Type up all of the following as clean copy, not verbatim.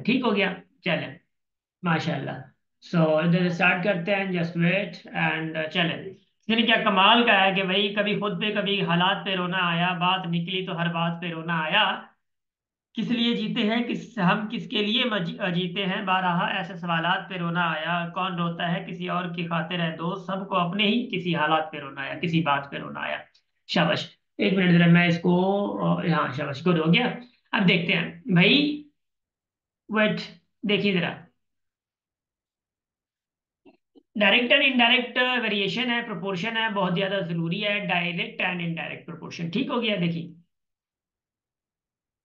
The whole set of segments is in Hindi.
ठीक हो गया। चले, माशाल्लाह। सो इधर स्टार्ट करते हैं, जस्ट वेट एंड चले। इसने क्या कमाल का है कि भाई कभी खुद पे कभी हालात पे रोना आया, बात निकली तो हर बात पे रोना आया। किस लिए जीते हैं, हम किसके लिए जीते हैं, बारहा ऐसे सवालात पे रोना आया। कौन रोता है किसी और की खातिर है दोस्त, सबको अपने ही किसी हालात पे रोना आया, किसी बात पे रोना आया। शाबाश। एक मिनट जरा मैं इसको हाँ शाबाश, गुड हो गया। अब देखते हैं भाई, वेट, देखिए जरा। डायरेक्ट एंड इनडायरेक्ट वेरिएशन है, प्रोपोर्शन है, बहुत ज्यादा जरूरी है। डायरेक्ट एंड इनडायरेक्ट प्रोपोर्शन, ठीक हो गया। देखिए,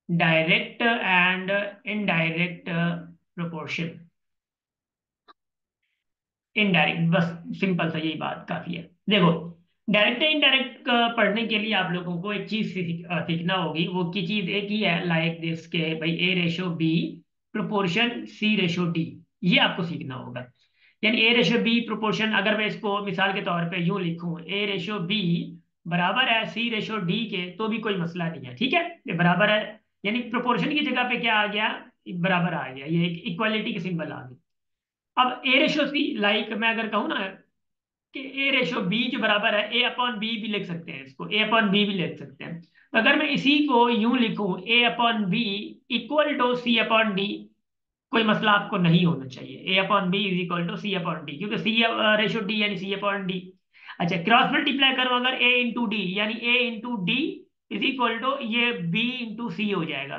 direct and indirect proportion, indirect, बस सिंपल सा यही बात काफी है। देखो, डायरेक्ट इनडायरेक्ट पढ़ने के लिए आप लोगों को एक चीज सीखना होगी। वो की चीज एक ही है, लाइक दिस के भाई A/B प्रोपोर्शन C/D, ये आपको सीखना होगा। यानी A/B प्रोपोर्शन, अगर मैं इसको मिसाल के तौर पे यूं लिखूं, A/B बराबर है C/D के, तो भी कोई मसला नहीं है, ठीक है, ये बराबर है। यानी प्रोपोर्शन की जगह पे क्या आ गया, बराबर आ गया, ये एक इक्वालिटी के सिंबल आ गया। अब A/C, लाइक मैं अगर कहूँ ना कि A/B जो बराबर है A/B भी लिख सकते हैं, इसको A/B भी लिख सकते हैं। तो अगर मैं इसी को यूं लिखूं, A/B इक्वल टू C/D, कोई मसला आपको नहीं होना चाहिए। A/B is equal to C/D, क्योंकि C/D यानी C/D। अच्छा, क्रॉस मल्टीप्लाई करो अगर A/D, यानी A/D इज इक्वल टू ये B/C हो जाएगा।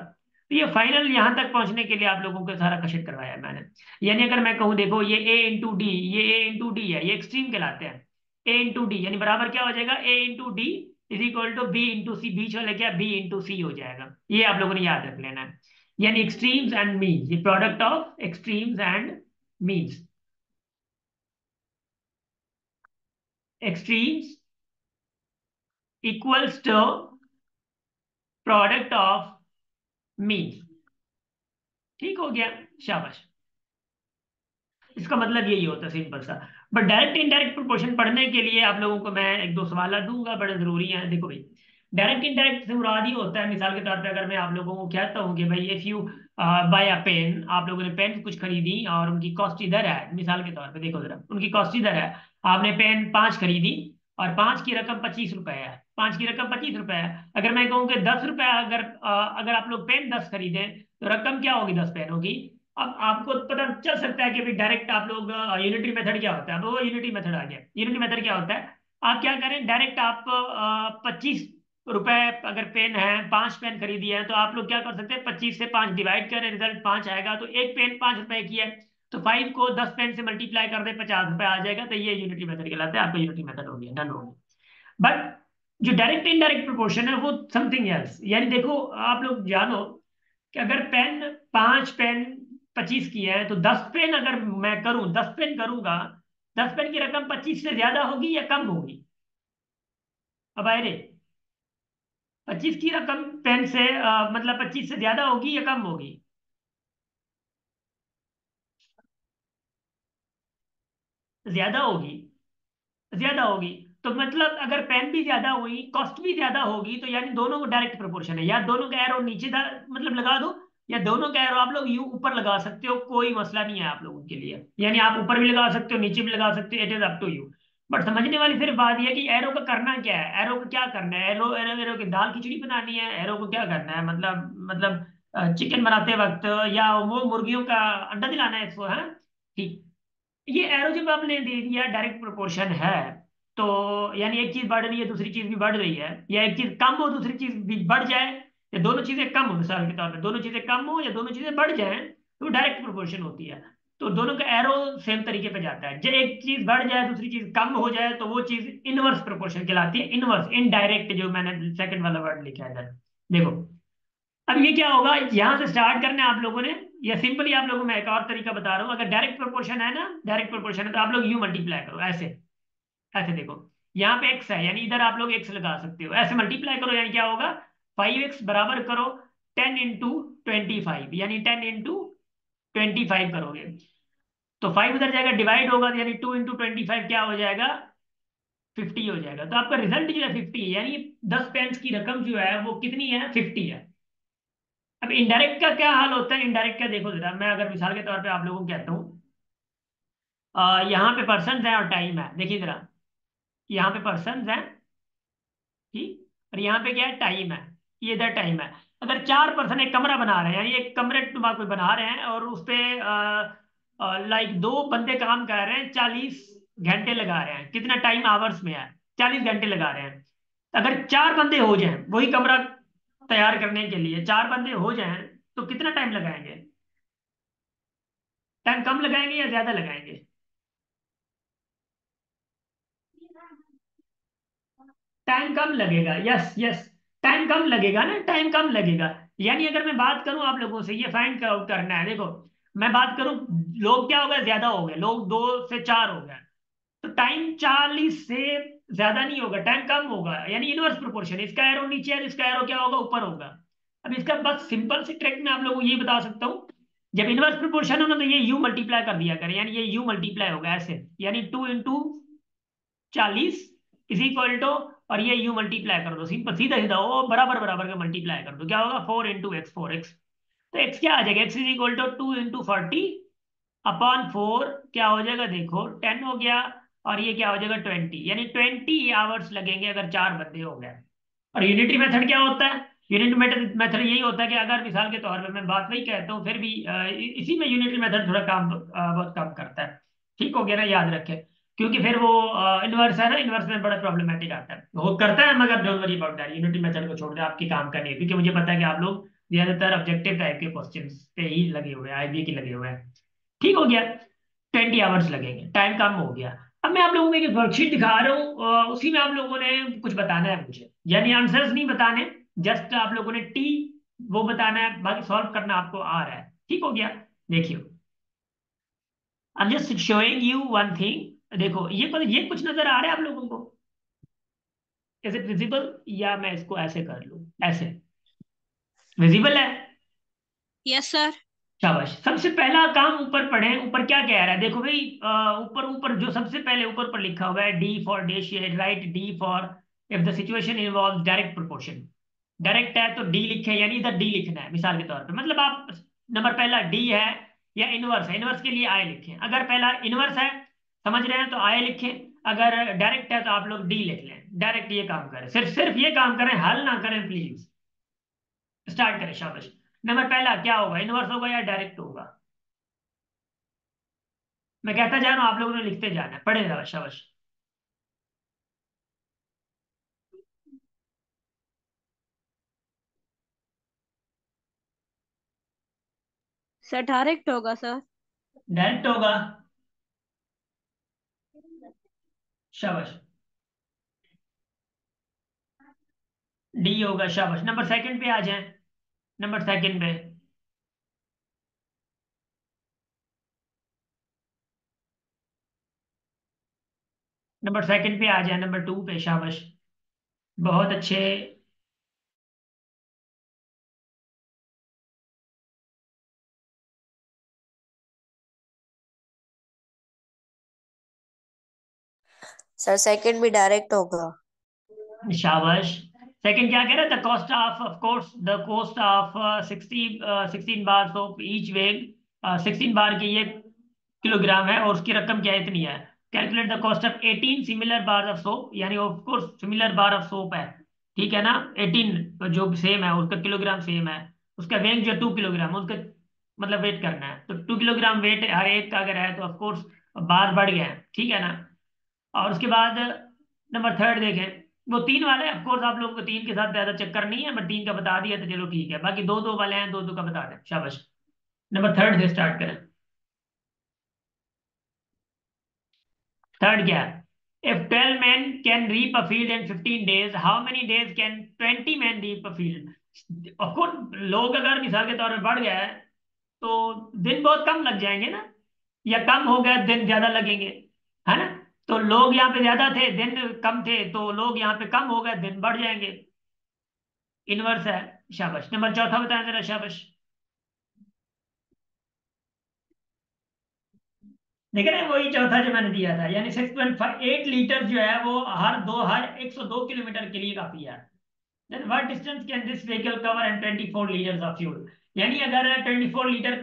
तो ये फाइनल यहाँ तक पहुंचने के लिए आप लोगों को सारा कशट करवाया है मैंने। यानी अगर मैं कहूँ, देखो ये A/D, ये A/D है, ये एक्सट्रीम कहलाते हैं। A/D यानी बराबर क्या हो जाएगा, A/D is equal to B/C, बीच वाले क्या B/C हो जाएगा। ये आप लोगों ने याद रख लेना है। यानी एक्सट्रीम्स एंड मीन्स, ये product of extremes and means, extremes equals to product of means, ठीक हो गया। शाबाश। इसका मतलब यही होता है, सिंपल सा। बट डायरेक्ट इनडायरेक्ट प्रोपोर्शन पढ़ने के लिए आप लोगों को मैं एक दो सवाल दूंगा, बड़े जरूरी हैं। देखो भाई, डायरेक्ट इनडायरेक्ट से मुराद ही होता है, मिसाल के तौर पे अगर मैं आप लोगों को कहता हूँ कि भाई if you buy a pen, आप लोगों ने पेन कुछ खरीदी और उनकी कॉस्ट इधर है, मिसाल के तौर पे देखो जरा, उनकी कॉस्ट इधर है। आपने पेन 5 खरीदी और 5 की रकम 25 रुपए है, 5 की रकम 25 रुपए है। अगर मैं कहूँ कि 10 रुपए, अगर आप लोग पेन 10 खरीदे, तो रकम क्या होगी, 10 पेन होगी। अब आपको पता चल सकता है कि भाई डायरेक्ट आप लोग, यूनिटरी मेथड क्या होता है, अब वो यूनिटरी मेथड आ गया। यूनिटरी मेथड क्या होता है, आप क्या करें, डायरेक्ट आप 25 रुपए, अगर पेन है 5 पेन खरीदी है, तो आप लोग क्या कर सकते हैं, 25 से 5 डिवाइड करें, रिजल्ट 5 आएगा, तो एक पेन 5 रुपए की है, तो 5 को 10 पेन से मल्टीप्लाई कर दे, 50 रुपए आ जाएगा। तो ये यूनिटरी मेथड कहलाता है, आपका यूनिटरी मेथड हो गया, डन हो गया। बट जो डायरेक्ट इनडायरेक्ट प्रोपोर्शन है वो समथिंग एल्स। यानी देखो, आप लोग जानो कि अगर पेन 5 पेन 25 की है, तो 10 पेन अगर मैं करूं, 10 पेन करूंगा, 10 पेन की रकम 25 से ज्यादा होगी या कम होगी। अब आए रे, 25 की रकम पेन से मतलब 25 से ज्यादा होगी या कम होगी। ज्यादा होगी, ज्यादा होगी। तो मतलब अगर पेन भी ज्यादा हुई, कॉस्ट भी ज्यादा होगी, तो यानी दोनों को डायरेक्ट प्रोपोर्शन है। या दोनों का एरो नीचे मतलब लगा दो, या दोनों का एरो आप लोग यू ऊपर लगा सकते हो, कोई मसला नहीं है आप लोगों के लिए। यानी आप ऊपर भी लगा सकते हो, नीचे भी लगा सकते हो, it is up to you. But समझने वाली सिर्फ बात यह है कि एरो का करना क्या है, एरो को क्या करना है, एरो एरो एरो की दाल खिचड़ी बनानी है, एरो को क्या करना है, मतलब चिकन बनाते वक्त, या वो मुर्गियों का अंडा दिलाना है इसको, है ठीक। ये एरो जब आपने दे दिया डायरेक्ट प्रोपोर्शन है, तो यानी एक चीज बढ़ रही है, दूसरी चीज भी बढ़ रही है, या एक चीज कम हो, दूसरी चीज भी बढ़ जाए, या दोनों चीजें कम हो, मिसाल के तौर पे दोनों चीजें कम हो या दोनों चीजें बढ़ जाए, तो डायरेक्ट प्रोपोर्शन होती है। तो दोनों का एरो सेम तरीके पे जाता है। जब एक चीज बढ़ जाए दूसरी चीज कम हो जाए, तो वो चीज इनवर्स प्रोपोर्शन कहलाती है। इनवर्स, इनडायरेक्ट, जो मैंने सेकंड वाला वर्ड लिखा है इधर, देखो। अब ये क्या होगा, यहां से स्टार्ट करना है आप लोगों ने, या सिंपली आप लोगों को मैं एक और तरीका बता रहा हूं। अगर डायरेक्ट प्रोपोर्शन है ना, डायरेक्ट प्रोपोर्शन है, तो आप लोग यू मल्टीप्लाई करो, ऐसे, ऐसे देखो। यहाँ पे एक्स है, यानी इधर आप लोग एक्स लगा सकते हो, ऐसे मल्टीप्लाई करो, यानी क्या होगा, 5x बराबर करो 10 × 25, यानी 10 × 25 करोगे, तो 5 उधर जाएगा, डिवाइड होगा, यानी 2 × 25 क्या हो जाएगा, 50 हो जाएगा। तो आपका रिजल्ट जो है 50 है, यानी 10 पेंस की रकम जो है वो कितनी है, 50 है। अब इनडायरेक्ट का क्या हाल होता है? इनडायरेक्ट का देखो जरा, मैं अगर मिसाल के तौर पे आप लोगों को कहता हूँ, यहाँ पे पर्सन है और टाइम है, देखिए जरा, यहाँ पे पर्सन है, ठीक, और यहाँ पे क्या है, टाइम है, ये इधर टाइम है। अगर चार पर्सन एक कमरा बना रहे हैं, यानी एक कमरे नुमा कोई बना रहे हैं, और उस पे लाइक दो बंदे काम कर रहे हैं, 40 घंटे लगा रहे हैं, कितना टाइम आवर्स में है, 40 घंटे लगा रहे हैं। अगर चार बंदे हो जाएं वही कमरा तैयार करने के लिए, चार बंदे हो जाएं, तो कितना टाइम लगाएंगे? टाइम कम लगाएंगे या ज्यादा लगाएंगे? टाइम कम लगेगा, यस यस, टाइम कम लगेगा ना, टाइम कम लगेगा। यानी अगर मैं बात करूं आप लोगों से, ये फाइंड आउट करना है, देखो, मैं बात करूं, लोग क्या हो गए, ज्यादा हो गए, लोग 2 से 4 हो गए, तो टाइम 40 से ज्यादा नहीं होगा, टाइम कम होगा, यानी इनवर्स प्रोपोर्शन, इसका एरो नीचे है, इसका एरो क्या होगा, ऊपर होगा। अब इसका बस सिंपल सी ट्रिक मैं आप लोगों को ये बता सकता हूँ, जब इनवर्स प्रोपोर्शन हो ना, तो ये यू मल्टीप्लाई कर दिया करें, यानी ये यू मल्टीप्लाई होगा ऐसे, यानी 2 × 40 इज इक्वल टू, और ये यू मल्टीप्लाई कर दो, सिंपल, सीधा सीधा, वो बराबर बराबर का मल्टीप्लाई कर दो, क्या होगा, 4 × x, 4x, तो x क्या आ जाएगा, x is equal to 2 × 40 upon 4, क्या हो जाएगा, देखो 10 हो गया, और ये क्या हो जाएगा, 20, यानी 20 आवर्स लगेंगे अगर चार बंदे हो गए। और यूनिटरी मेथड क्या होता है? यूनिट मेथड मेथड यही होता है कि अगर मिसाल के तौर पे मैं बात वही कहता हूँ, फिर भी इसी में यूनिटरी मेथड थोड़ा काम बहुत कम करता है। ठीक हो गया ना, याद रखें, क्योंकि फिर वो इनवर्स है ना, इनवर्स में बड़ा प्रॉब्लमेटिक आता है, वो करता है, मगर don't worry about that, unitary method को छोड़ दे, आपकी काम करनी है, क्योंकि मुझे पता है कि आप लोग ज्यादातर ऑब्जेक्टिव टाइप के क्वेश्चन पे ही लगे हुए हैं, आईबी के लगे हुए हैं। ठीक हो गया, 20 आवर्स लगेंगे, टाइम कम हो गया। अब मैं आप लोगों को एक वर्कशीट दिखा रहा हूँ, उसी में आप लोगों ने कुछ बताना है मुझे, यानी आंसर्स नहीं बताने, जस्ट आप लोगों ने टी वो बताना है, बाकी सॉल्व करना आपको आ रहा है। ठीक हो गया, देखियो, I am just showing you one thing, देखो ये कुछ नजर आ रहा है आप लोगों को? इज इट विजिबल, या मैं इसको ऐसे कर लूं, ऐसे विजिबल है? Yes sir. शाबाश, सबसे पहला काम ऊपर पढ़े, ऊपर क्या कह रहा है, देखो भाई, ऊपर ऊपर जो सबसे पहले ऊपर पर लिखा हुआ है, डी फॉर डेशिएट, right D for if the situation involve direct proportion. Direct है तो डी लिखे, यानी इधर डी लिखना है, मिसाल के तौर पे, मतलब आप नंबर पहला डी है, या इनवर्स है, इनवर्स के लिए आई लिखें, अगर पहला इनवर्स है, समझ रहे हैं, तो आई लिखें, अगर डायरेक्ट है तो आप लोग डी लिख लें, डायरेक्ट ये काम करें, सिर्फ सिर्फ ये काम करें, हल ना करें प्लीज। स्टार्ट करें, शाबाश। नंबर पहला क्या होगा, इनवर्स होगा या डायरेक्ट होगा? मैं कहता जा रहा हूँ, आप लोगों ने लिखते जाना है, पढ़े जाओ, शाबाश। सर डायरेक्ट होगा सर। डायरेक्ट होगा, शाबाश। डी होगा, शाबाश। नंबर सेकंड पे आ जाए, नंबर सेकंड पे, नंबर सेकंड पे आ जाए, नंबर 2 पे, शाबाश, बहुत अच्छे। सर सेकंड भी डायरेक्ट होगा। शाबाश। सेकंड क्या कह रहा है, the course the cost of 16 bar of each वेग, 16 बार की ये किलोग्राम है, और उसकी रकम क्या है, इतनी है। Calculate the cost of 18 similar bar of soap, यानी of course similar bar of soap है, ठीक है ना, 18 जो सेम है उसका किलोग्राम सेम है, उसका वेट जो 2 किलोग्राम, उसका मतलब वेट करना है, तो 2 किलोग्राम वेट हर एक का अगर है, तो ऑफकोर्स बार बढ़ गया है, ठीक है ना। और उसके बाद नंबर थर्ड देखें, वो तीन वाले हैं, ऑफकोर्स आप लोगों को तीन के साथ ज्यादा चक्कर नहीं है, मैं तीन का बता दिया तो चलो ठीक है, बाकी दो दो वाले हैं, दो दो का बता दें, शाबाश। नंबर थर्ड से स्टार्ट करें। थर्ड क्या है, if 12 men can reap a field in 15 days, how many days can 20 men reap a field? Of course लोग अगर मिसाल के तौर पर बढ़ गया है, तो दिन बहुत कम लग जाएंगे ना, या कम हो गए दिन ज्यादा लगेंगे, है ना। तो लोग यहाँ पे ज्यादा थे, दिन कम थे, तो लोग यहाँ पे कम हो गए, दिन बढ़ जाएंगे, इनवर्स है, शाबाश। नंबर चौथा बताएं जरा, शाबाश। देख रहे हैं, वही चौथा जो मैंने दिया था, यानी 6.8 लीटर जो है वो हर 102 किलोमीटर के लिए काफी है। then what distance can this vehicle cover and 24 liters of fuel? यानी अगर 24 लीटर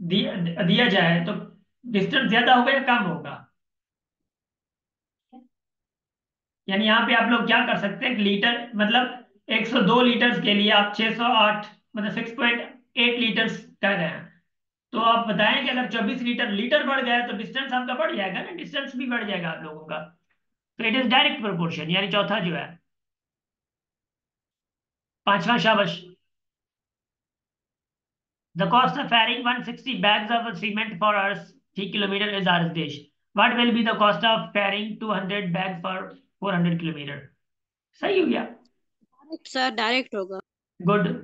दिया जाए तो डिस्टेंस ज्यादा होगा या कम होगा? यानी यहाँ पे आप लोग क्या कर सकते हैं, लीटर मतलब 102 लीटर्स के लिए आप 608 मतलब 6.8 लीटर्स कर रहे हैं। तो आप बताएं कि अगर 24 लीटर लीटर बढ़ गया तो डिस्टेंस आपका बढ़ जाएगा ना, डिस्टेंस भी बढ़ जाएगा आप लोगों का। तो इट इज डायरेक्ट प्रोपोर्शन, यानी चौथा जो है। पांचवा, शाबाश। The cost of ferrying 160 bags of cement for us 3 kilometer is Rs Desh. What will be the cost of ferrying 200 bags for 400 kilometer? सही हो गया। सर डायरेक्ट होगा। गुड।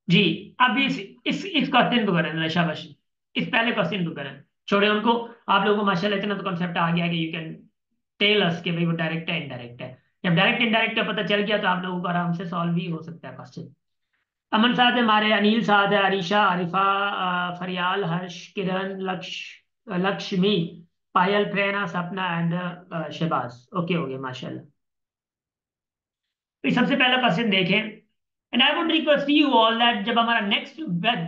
जी, अब इस क्वेश्चन को करें, शाबाश। इस पहले क्वेश्चन को करें, छोड़े उनको। आप लोगों को माशाल्लाह इतना तो कॉन्सेप्ट आ गया कि यू कैन टेल अस कि भाई वो डायरेक्ट है इनडायरेक्ट है। जब डायरेक्ट इनडायरेक्ट का पता चल गया तो आप लोगों को आराम से सॉल्व भी हो सकता है क्वेश्चन। अमन साहब है हमारे, अनिल साहब है, अरीशा, आरिफा, फरियाल, हर्ष, किरण, लक्ष्मी, पायल, प्रेरणा, सपना एंड शहबाज। ओके हो गया माशाल्लाह। तो सबसे पहला क्वेश्चन देखें। And I would request you all that जब हमारा नेक्स्ट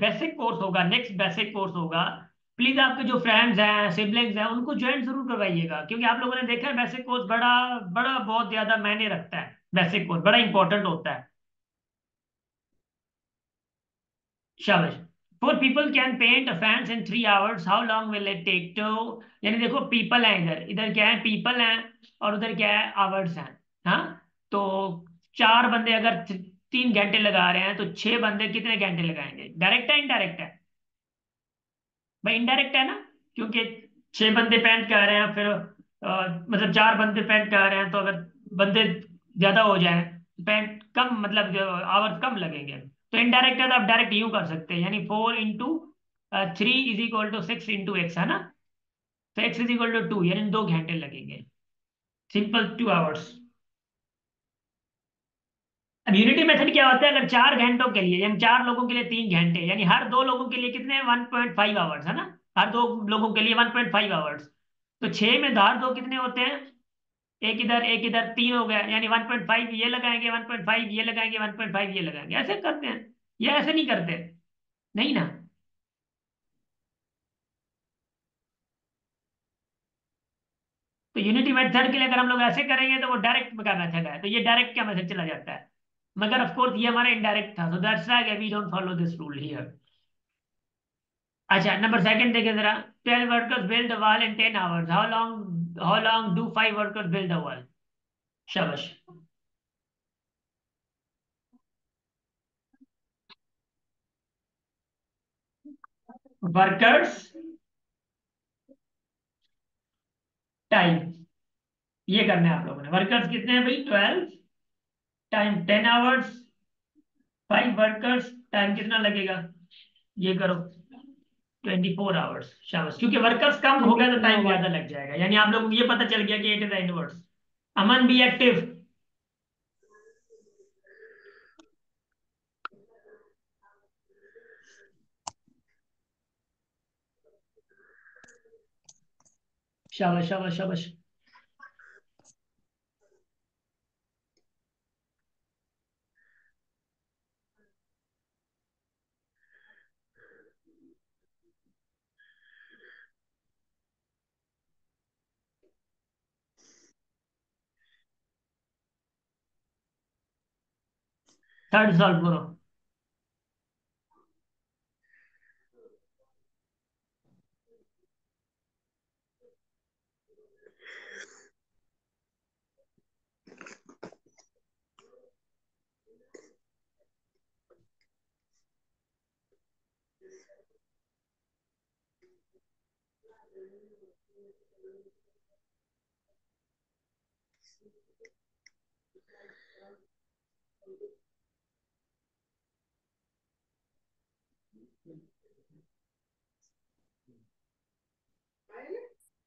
बेसिक कोर्स होगा, प्लीज आपके जो फ्रेंड्स हैं, सिबलिंग्स हैं, उनको ज्वाइन जरूर करवाइएगा, क्योंकि आप लोगों ने देखा है बेसिक कोर्स बड़ा बड़ा बहुत ज्यादा मायने रखता है। बेसिक कोर्स बड़ा इंपॉर्टेंट होता है। शाबाश। Four people can paint a fence in 3 hours, how long will it take to? यानी देखो पीपल हैं, इधर इधर क्या है, पीपल हैं, और उधर क्या है, आवर्स हैं। हाँ, तो 4 बंदे अगर 3 घंटे लगा रहे हैं तो 6 बंदे कितने घंटे लगाएंगे? डायरेक्ट है इनडायरेक्ट है? भाई इनडायरेक्ट है ना, क्योंकि 6 बंदे पेंट कर रहे हैं, फिर मतलब 4 बंदे पेंट कर रहे हैं, तो अगर बंदे ज्यादा हो जाए पेंट कम, मतलब आवर्स कम लगेंगे। तो इनडायरेक्ट है तो आप डायरेक्ट यूं कर सकते हैं, यानी 4 into 3 = 6 into x, है ना? तो x = 2, यानी 2 घंटे लगेंगे। Simple, 2 hours। अब यूनिटी मेथड क्या होता है, अगर 4 घंटों के लिए यानी 4 लोगों के लिए 3 घंटे, यानी हर 2 लोगों के लिए कितने, 1.5 आवर्स, है ना? हर 2 लोगों के लिए 1.5 आवर्स। तो 6 में धार 2 कितने होते हैं? एक इधर 3 हो गया, यानी 1.5 ये लगाएंगे, 1.5 ये लगाएंगे, 1.5 ये लगाएंगे, ऐसे करते हैं। ये ऐसे नहीं करते, नहीं ना? तो यूनिटी मेथड के लिए अगर हम लोग ऐसे करेंगे तो वो डायरेक्ट का मेथड है, तो ये डायरेक्ट का मेथड चला जाता है। मगर ऑफ कोर्स ये हमारा इनडायरेक्ट था, so that's why we don't follow this rule here. अच्छा, नंबर सेकंड देखें जरा। 12 workers build a wall in 10 hours, how long do 5 workers build a wall? शाबाश। वर्कर्स टाइम, ये करना है आप लोगों ने। वर्कर्स कितने हैं भाई? 12 टाइम 10 hours, 5 वर्कर्स टाइम कितना लगेगा? ये करो, 24 hours। शाबाश, क्योंकि वर्कर्स कम हो गया तो 24 टाइम आवर। ज्यादा लग जाएगा, यानी आप लोगों को ये पता चल गया कि it is inverse. Aman be active. शाबाश शाबाश शाबाश। थर्ड सॉल्व करो।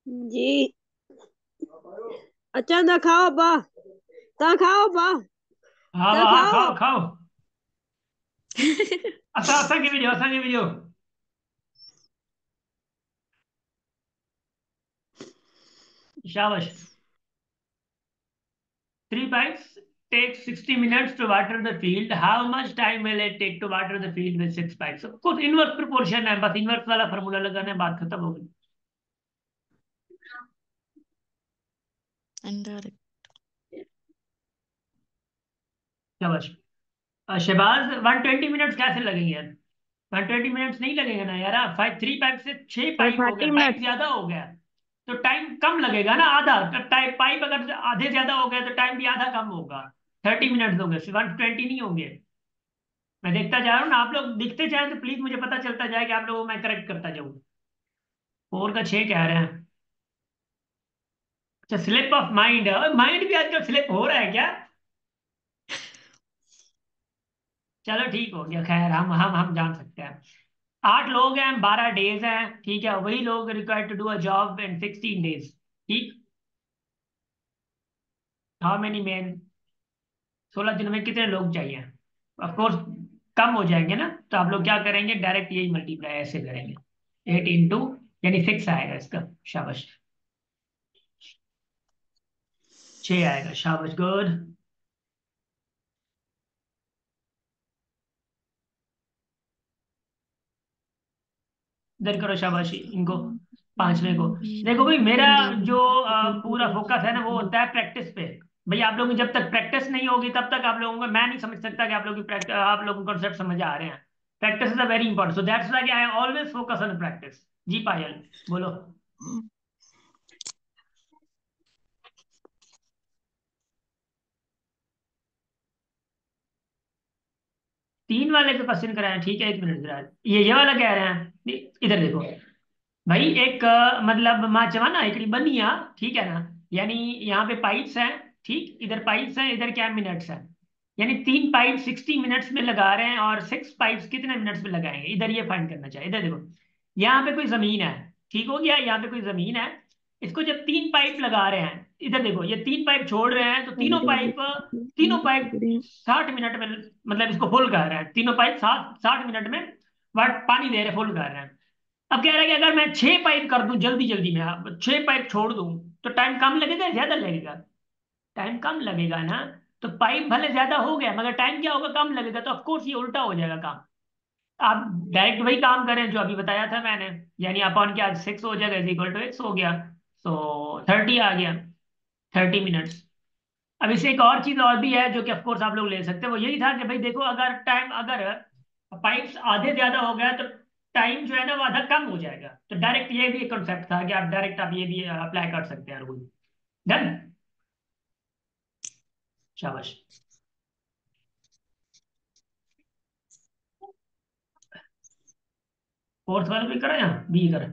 जी। अच्छा ना खाओ बा, ता खाओ बा, हाँ ता हाँ, खाओ। खाओ खाओ। असा की वीडियो, असा की वीडियो। शाबाश। 3 pipes take 60 minutes to water the field. How much time will it take to water the field with 6 pipes? Of course, inverse proportion है, बस inverse वाला फॉर्मूला लगाना है, बात खत्म हो गई। Indirect. शाबाश। शहबाज, 120 मिनट्स कैसे लगेंगे यार? 120 मिनट्स नहीं लगेगा ना यार। 3 पाइप से 6 पाइप हो गया, 30 मिनट। पाइप ज्यादा हो गया, तो टाइम कम लगेगा ना, आधा। तो टाइप पाइप अगर आधे ज्यादा हो गया तो टाइम भी आधा कम होगा। 30 मिनट्स होंगे, 120 नहीं होंगे। मैं देखता जा रहा हूँ ना, आप लोग दिखते जाए तो प्लीज मुझे पता चलता जाए कि आप लोगों को मैं करेक्ट करता जाऊँ। 4 का 6 कह रहे हैं। अच्छा, स्लिप ऑफ माइंड। माइंड भी आजकल स्लिप हो रहा है क्या? चलो ठीक हो गया, खैर हम जान सकते हैं। 8 लोग हैं, 12 डेज हैं, ठीक है। वही लोग required to do a job in 16 days. ठीक। How many man? 16 दिन में कितने लोग चाहिए? ऑफ कोर्स कम हो जाएंगे ना, तो आप लोग क्या करेंगे, डायरेक्ट यही मल्टीप्लाई ऐसे करेंगे। 8 इंटू, यानी 6 आएगा इसका। शाबाश। 6 आएगा, शाबाश, गुड। इधर करो शाबाशी इनको, 5वें को। देखो भाई, मेरा जो पूरा फोकस है ना, वो होता है प्रैक्टिस पे। भाई आप लोगों की जब तक प्रैक्टिस नहीं होगी तब तक आप लोगों को मैं नहीं समझ सकता कि आप लोगों की आप लोगों को कॉन्सेप्ट समझ आ रहे हैं। Practice is a very important, so that's why I always focus on practice. जी पायल, बोलो। 3 वाले पे क्वेश्चन कराए, ठीक है, 1 मिनट जरा। ये वाला कह रहे हैं, इधर देखो। भाई एक मतलब माँ चवाना एकड़ी बनिया, ठीक है ना। यानी यहाँ पे पाइप्स हैं, ठीक, इधर पाइप्स हैं, इधर क्या मिनट्स हैं। यानी 3 पाइप 60 मिनट्स में लगा रहे हैं, और 6 पाइप्स कितने मिनट्स में लगाएंगे, इधर ये फाइंड करना चाहिए। इधर देखो, यहाँ पे कोई जमीन है, ठीक हो गया, यहाँ पे कोई जमीन है। इसको जब 3 पाइप लगा रहे हैं, इधर देखो, ये 3 पाइप छोड़ रहे हैं, तो तीनों पाइप 60 मिनट में, मतलब इसको फुल कर रहे हैं। तीनों पाइप 60 मिनट में वाट पानी दे रहे, फुल कर रहे हैं। अब कह रहा है कि अगर मैं 6 पाइप कर दूं जल्दी जल्दी में, अब 6 पाइप छोड़ दूं, तो टाइम कम लगेगा या ज्यादा लगेगा? टाइम कम लगेगा ना। तो पाइप भले ज्यादा हो गया, मगर टाइम क्या होगा, कम लगेगा, तो ऑफकोर्स ये उल्टा हो जाएगा काम। आप डायरेक्ट वही काम करें जो अभी बताया था मैंने। यानी अपॉन क्या, 6 हो जाएगा, इज इक्वल टू एक्स हो गया। तो 30 आ गया, 30 मिनट्स। अब इससे एक और चीज और भी है जो कि ऑफकोर्स आप लोग ले सकते हैं, वो यही था कि भाई देखो, अगर पाइप्स आधे ज्यादा हो गया, तो टाइम जो है ना वो आधा कम हो जाएगा। तो डायरेक्ट ये भी एक कॉन्सेप्ट था कि आप डायरेक्ट आप ये भी अप्लाई कर सकते हैं रूल। डन। शाबाश। फोर्थ वाला भी करें या बी करें?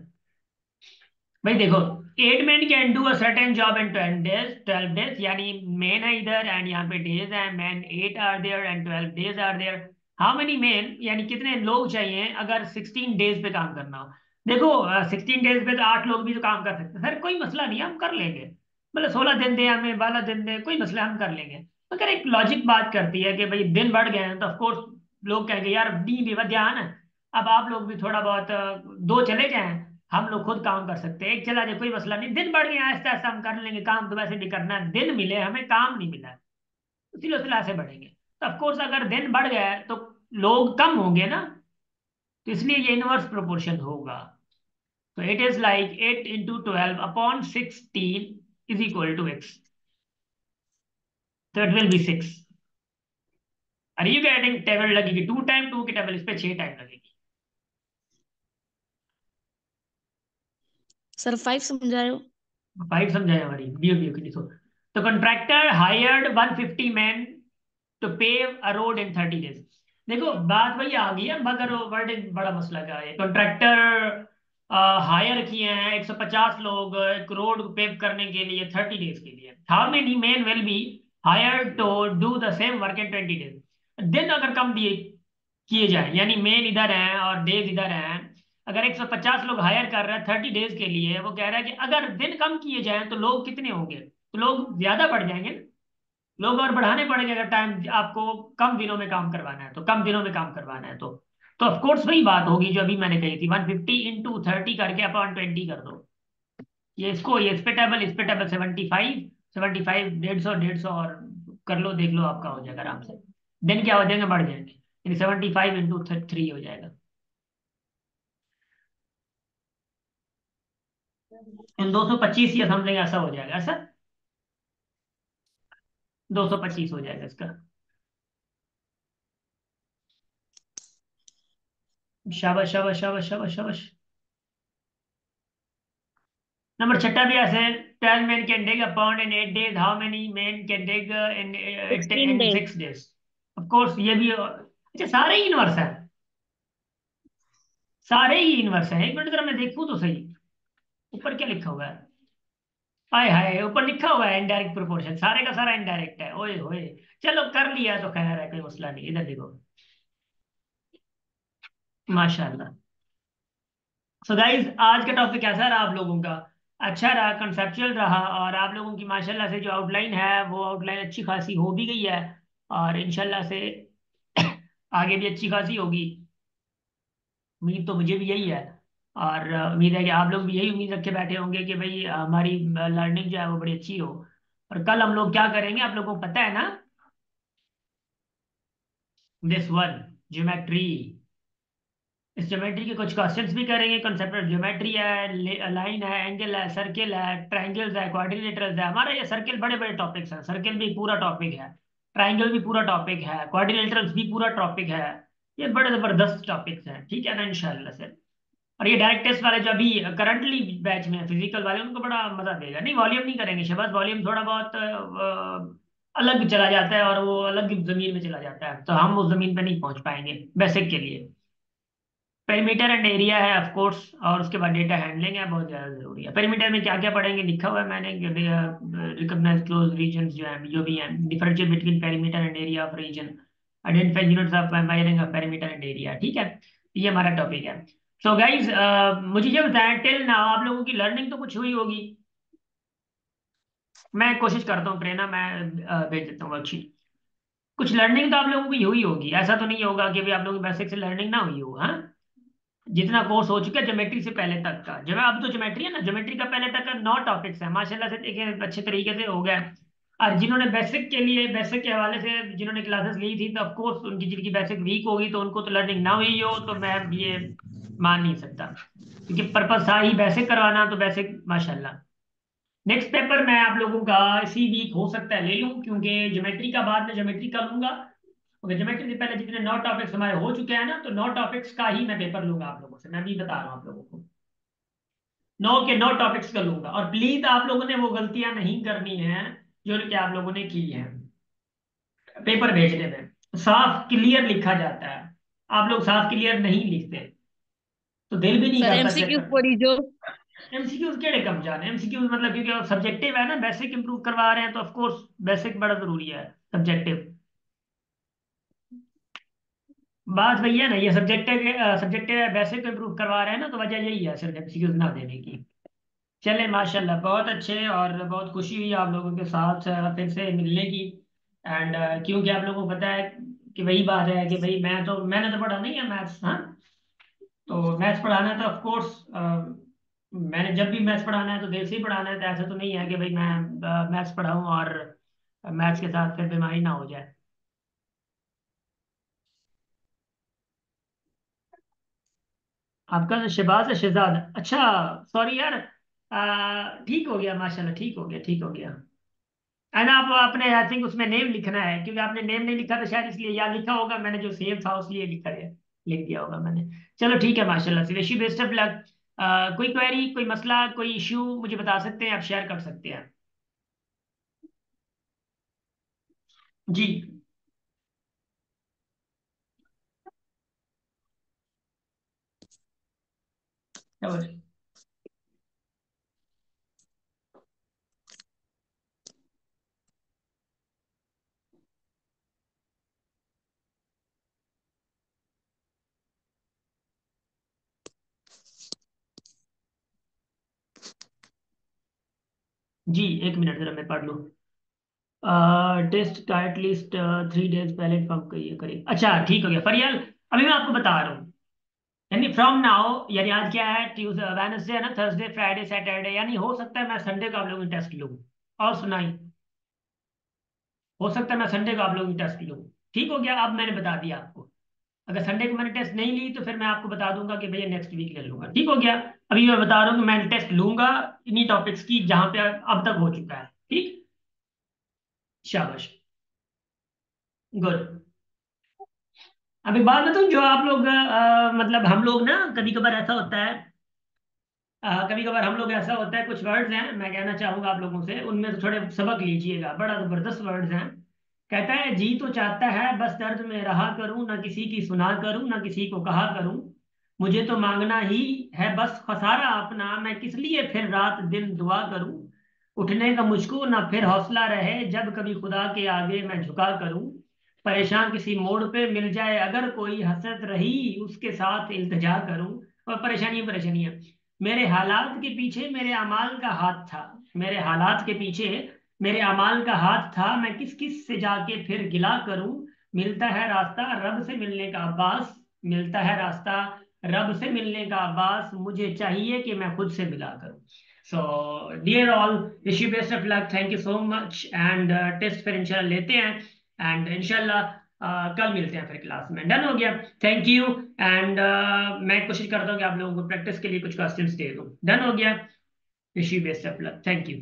भाई देखो, 8 man can do a certain job in 12 days, यानी मैन है इधर एंड यहाँ पे डेज है। Man 8 are there and 12 days are there. How many man, यानी कितने लोग चाहिए अगर 16 डेज पे काम करना हो? देखो, 16 डेज पे तो 8 लोग भी तो काम कर सकते हैं सर, कोई मसला नहीं है, हम कर लेंगे। मतलब 16 दिन दे हमें, 12 दिन दे, कोई मसला, हम कर लेंगे। मगर एक लॉजिक बात करती है कि भाई दिन बढ़ गए हैं, तो ऑफकोर्स लोग कहेंगे यार दी भी ध्यान है। अब आप लोग भी थोड़ा बहुत, दो चले जाएं, हम लोग खुद काम कर सकते हैं, एक चला जाए, कोई मसला नहीं। दिन बढ़ गया, आहिस्ता आहिस्ता हम कर लेंगे, काम तो वैसे भी करना है। दिन मिले हमें, काम नहीं मिला है, तो सिलो सिला से बढ़ेंगे। तो ऑफकोर्स अगर दिन बढ़ गया है तो लोग कम होंगे ना, तो इसलिए ये इनवर्स प्रोपोर्शन होगा। तो it is like 8 into 12 upon 16 is equal to X. तो इट विल बी 6। और यू गेटिंग टेबल लगेगी 2 टाइम, 2 की टेबल इस पे 6 टाइम लगेगी। सर 5 समझा रहे हो? 5 समझाए हमारी बी की लिखो। तो contractor hired 150 man to pave a road in 30 days. देखो बात वही आ गई है, मगर वो वर्डिंग बड़ा मसला का है। कॉन्ट्रैक्टर हायर किए हैं 150 लोग एक रोड पेव करने के लिए 30 डेज के लिए। How many man will be hired to do the same work in 20 days. दिन अगर कम दिए किए जाए, यानी मेन इधर हैं और डेज इधर हैं। अगर 150 लोग हायर कर रहे हैं 30 डेज के लिए, वो कह रहा है कि अगर दिन कम किए जाएं तो लोग कितने होंगे, तो लोग ज्यादा बढ़ जाएंगे ना। लोग और बढ़ाने पड़ेंगे अगर टाइम आपको कम दिनों में काम करवाना है, तो कम दिनों में काम करवाना है तो ऑफ कोर्स वही बात होगी जो अभी मैंने कही थी, 150 इंटू 30 करके अपॉन 20 कर दो। ये इसको ये इस पे टेबल 75, 75 150, 150 और कर लो, देख लो आपका हो जाएगा आराम से। दिन क्या हो जाएंगे, बढ़ जाएंगे, यानी 75 इंटू 3 हो जाएगा। 225 या समथिंग ऐसा हो जाएगा, ऐसा 225 हो जाएगा इसका। शाबाश शाबाश शाबाश शाबाश शाबाश। नंबर छठा भी ऐसे, 12 men can dig a pond in 8 days, how many men can dig in 16 in days। 6 days? Of course ये भी अच्छा, सारे ही इनवर्स है, सारे ही इनवर्स है। एक मिनट जरा मैं देखूं तो सही, ऊपर क्या लिखा हुआ है। हाय हाय, ऊपर लिखा हुआ है इनडायरेक्ट प्रोपोर्शन, सारे का सारा इनडायरेक्ट है, ओए होए। चलो कर लिया तो खैर है, कोई मसला नहीं। इधर देखो, माशाल्लाह। सो गाइज आज का टॉपिक कैसा रहा आप लोगों का? अच्छा रहा, कंसेप्चुअल रहा, और आप लोगों की माशाल्लाह से जो आउटलाइन है वो आउटलाइन अच्छी खासी हो भी गई है, और इंशाल्लाह से आगे भी अच्छी खासी होगी। उम्मीद तो मुझे भी यही है, और उम्मीद है कि आप लोग भी यही उम्मीद रख के बैठे होंगे कि भाई हमारी लर्निंग जो है वो बड़ी अच्छी हो। और कल हम लोग क्या करेंगे आप लोगों को पता है ना? This one, geometry. इस ज्योमेट्री के कुछ क्वेश्चंस भी करेंगे। कॉन्सेप्ट ऑफ ज्योमेट्री है, लाइन है, एंगल है, सर्किल है, ट्राइंगल्स है, क्वाड्रिलेटरल्स है। हमारा ये सर्किल बड़े बड़े टॉपिक्स हैं, सर्किल भी पूरा टॉपिक है, ट्राइंगल भी पूरा टॉपिक है, क्वाड्रिलेटरल्स भी पूरा टॉपिक है। ये बड़े जबरदस्त टॉपिक्स हैं, ठीक है ना, इंशाल्लाह से। और ये डायरेक्ट टेस्ट वाले जो अभी करंटली बैच में फिजिकल वाले, उनको बड़ा मजा देगा। नहीं वॉल्यूम नहीं करेंगे शहबाज, वॉल्यूम थोड़ा बहुत अलग चला जाता है, और वो अलग जमीन में चला जाता है, तो हम उस जमीन पे नहीं पहुंच पाएंगे बेसिक के लिए। पेरीमीटर एंड एरिया है ऑफ कोर्स, और उसके बाद डेटा हैंडलिंग है, बहुत ज़्यादा जरूरी है। पेरीमीटर में क्या क्या पढ़ेंगे लिखा हुआ है मैंने, रिकॉग्नाइज क्लोज रीजन जो है जो भी हैं, differentiate between perimeter and area of region, identify units of measuring of perimeter and area, ठीक है। ये हमारा टॉपिक है। सो गाइज मुझे ये बताएं, टिल नाउ आप लोगों की लर्निंग तो कुछ हुई होगी। मैं कोशिश करता हूँ प्रेरणा, मैं भेज देता हूँ अच्छी। कुछ लर्निंग तो आप लोगों की हुई होगी, ऐसा तो नहीं होगा कि भी आप लोगों की बेसिक से लर्निंग ना हुई हो, हाँ। जितना कोर्स हो चुका है ज्योमेट्री से पहले तक का, जब अब तो ज्योमेट्री है ना, ज्योमेट्री का पहले तक का 9 टॉपिक्स है, माशाल्लाह से देखें अच्छे तरीके से हो गया। और जिन्होंने बेसिक के लिए, बेसिक के हवाले से जिन्होंने क्लासेस ली थी, तो ऑफ कोर्स उनकी जिनकी बेसिक वीक होगी तो उनको तो लर्निंग ना हुई हो, तो मैं ये मान नहीं सकता, क्योंकि पर्पस था ही बेसिक करवाना, तो बेसिक माशाल्लाह। नेक्स्ट पेपर मैं आप लोगों का इसी वीक हो सकता है ले लूं, क्योंकि ज्योमेट्री का बाद में ज्योमेट्री का लूंगा। ओके, ज्योमेट्री से पहले जितने 9 टॉपिक्स हमारे हो चुके हैं ना, तो 9 टॉपिक्स का ही मैं पेपर लूंगा आप लोगों से, मैं भी बता रहा हूँ आप लोगों को। 9 के 9 टॉपिक्स का लूंगा, और प्लीज आप लोगों ने वो गलतियां नहीं करनी है जो कि आप लोगों ने की है पेपर भेजने में। साफ क्लियर लिखा जाता है, आप लोग साफ क्लियर नहीं लिखते, तो दिल भी नहीं सर करता चेक एमसीक्यू करने। पढ़ी जो। एमसीक्यूज केड़े कम जाने, एमसीक्यूज मतलब क्योंकि सब्जेक्टिव है ना, बेसिक इंप्रूव करवा रहे हैं, तो ऑफ कोर्स बेसिक बड़ा जरूरी है, सब्जेक्टिव। बात वही है ना, ये सब्जेक्टिव सब्जेक्टिव है, बेसिक इंप्रूव करवा रहे हैं ना, तो वजह यही है सिर्फ एमसीक्यूज ना देने की। चले माशाल्लाह, बहुत अच्छे, और बहुत खुशी हुई आप लोगों के साथ फिर से मिलने की। एंड क्योंकि आप लोगों को पता है कि वही बात है कि भाई मैंने तो पढ़ा नहीं है मैथ्स, हाँ। तो मैथ्स पढ़ाना है तो ऑफ कोर्स मैंने जब भी मैथ्स पढ़ाना है तो देर से ही पढ़ाना है, तो ऐसा तो नहीं है कि भाई मैं मैथ्स पढ़ाऊँ और मैथ्स के साथ फिर बीमारी ना हो जाए। आपका शहबाज है, शहजाद, अच्छा। सॉरी यार, ठीक हो गया माशाल्लाह, ठीक हो गया, ठीक हो गया। एंड आप अपने आई थिंक उसमें नेम लिखना है, क्योंकि आपने नेम नहीं लिखा तो शायद इसलिए, या लिखा होगा मैंने जो सेव था उसलिए लिखा है, लिख दिया होगा मैंने। चलो ठीक है, माशाल्लाह से, wish you best of luck. कोई क्वेरी, कोई मसला, कोई इश्यू मुझे बता सकते हैं, आप शेयर कर सकते हैं। जी। शाबाश। जी, एक मिनट जरा मैं पढ़ लूँ। टेस्ट का एटलीस्ट 3 डेज पहले इन्फॉर्म करिए करिए। अच्छा ठीक हो गया फरियाल। अभी मैं आपको बता रहा हूँ, यानी फ्रॉम नाउ, यानी आज क्या है, ट्यूसडे, वेडनेसडे है ना, थर्सडे फ्राइडे सैटरडे, यानी हो सकता है मैं संडे को आप लोगों की टेस्ट लूँ। और सुनाई, हो सकता है मैं संडे को आप लोगों की टेस्ट लूँ। ठीक हो गया, अब मैंने बता दिया आपको। अगर संडे को मैंने टेस्ट नहीं ली तो फिर मैं आपको बता दूंगा कि भैया नेक्स्ट वीक ले लूंगा। ठीक हो गया। अभी मैं बता रहा हूँ कि मैं टेस्ट लूंगा इन्हीं टॉपिक्स की जहां पे अब तक हो चुका है। ठीक। शाबाश। गुड। अभी बात बताऊं, जो आप लोग मतलब हम लोग ना कभी कभार ऐसा होता है, कभी कभार हम लोग ऐसा होता है, कुछ वर्ड्स हैं मैं कहना चाहूंगा आप लोगों से, उनमें से थोड़े सबक लीजिएगा, बड़ा जबरदस्त वर्ड्स हैं। कहता है, जी तो चाहता है बस दर्द में रहा करूं, ना किसी की सुना करूं, ना किसी को कहा करूं, मुझे तो मांगना ही है बस खसारा अपना, मैं किस लिए फिर रात दिन दुआ करूं, उठने का मुझको ना फिर हौसला रहे, जब कभी खुदा के आगे मैं झुका करूं, परेशान किसी मोड़ पे मिल जाए अगर कोई, हसरत रही उसके साथ इल्तिजा करूं। और परेशानी परेशानी है, मेरे हालात के पीछे मेरे अमाल का हाथ था, मेरे हालात के पीछे मेरे अमाल का हाथ था, मैं किस किस से जाके फिर गिला करूं, मिलता है रास्ता रब से मिलने का अब्बास, मिलता है रास्ता रब से मिलने का अब्बास, मुझे चाहिए कि मैं खुद से मिला करूं। So dear all, wish you best of luck, thank you so much, and test फिर इंशाल्लाह लेते हैं, एंड इंशाल्लाह कल मिलते हैं फिर क्लास में। डन हो गया। Thank you. एंड मैं कोशिश करता हूँ कि आप लोगों को प्रैक्टिस के लिए कुछ क्वेश्चंस दे दूँ। डन हो गया। Wish you best of luck. Thank you.